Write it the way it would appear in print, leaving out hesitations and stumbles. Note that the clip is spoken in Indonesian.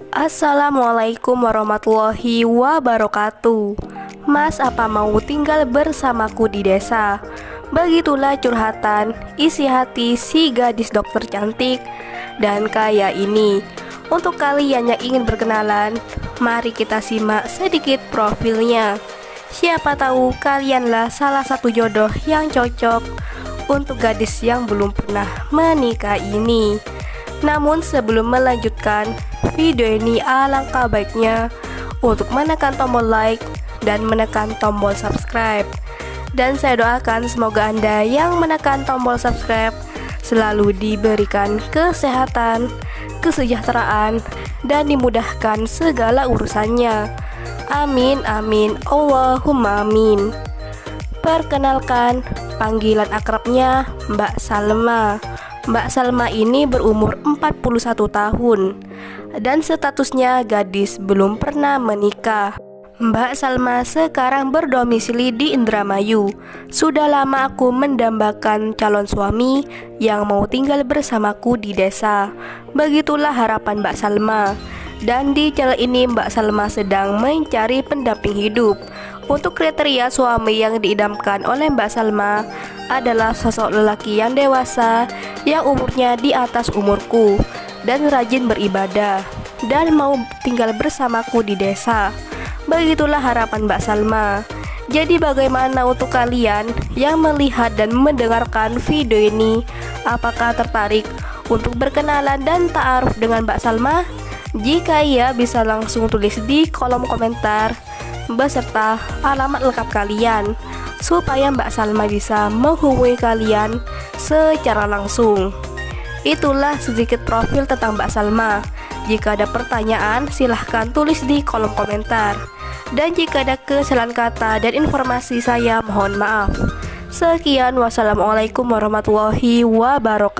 Assalamualaikum warahmatullahi wabarakatuh. Mas, apa mau tinggal bersamaku di desa? Begitulah curhatan isi hati si gadis dokter cantik dan kaya ini. Untuk kalian yang ingin berkenalan, mari kita simak sedikit profilnya. Siapa tahu kalianlah salah satu jodoh yang cocok untuk gadis yang belum pernah menikah ini. Namun sebelum melanjutkan video ini, alangkah baiknya untuk menekan tombol like dan menekan tombol subscribe. Dan saya doakan semoga Anda yang menekan tombol subscribe selalu diberikan kesehatan, kesejahteraan, dan dimudahkan segala urusannya. Amin amin Allahumma amin. Perkenalkan, panggilan akrabnya Mbak Salma. Mbak Salma ini berumur 41 tahun dan statusnya gadis belum pernah menikah. Mbak Salma sekarang berdomisili di Indramayu. Sudah lama aku mendambakan calon suami yang mau tinggal bersamaku di desa. Begitulah harapan Mbak Salma. Dan di channel ini Mbak Salma sedang mencari pendamping hidup. Untuk kriteria suami yang diidamkan oleh Mbak Salma adalah sosok lelaki yang dewasa, yang umurnya di atas umurku, dan rajin beribadah, dan mau tinggal bersamaku di desa. Begitulah harapan Mbak Salma. Jadi bagaimana untuk kalian yang melihat dan mendengarkan video ini? Apakah tertarik untuk berkenalan dan ta'aruf dengan Mbak Salma? Jika iya, bisa langsung tulis di kolom komentar beserta alamat lengkap kalian supaya Mbak Salma bisa menghubungi kalian secara langsung. Itulah sedikit profil tentang Mbak Salma. Jika ada pertanyaan, silahkan tulis di kolom komentar. Dan jika ada kesalahan kata dan informasi, saya mohon maaf. Sekian, wassalamualaikum warahmatullahi wabarakatuh.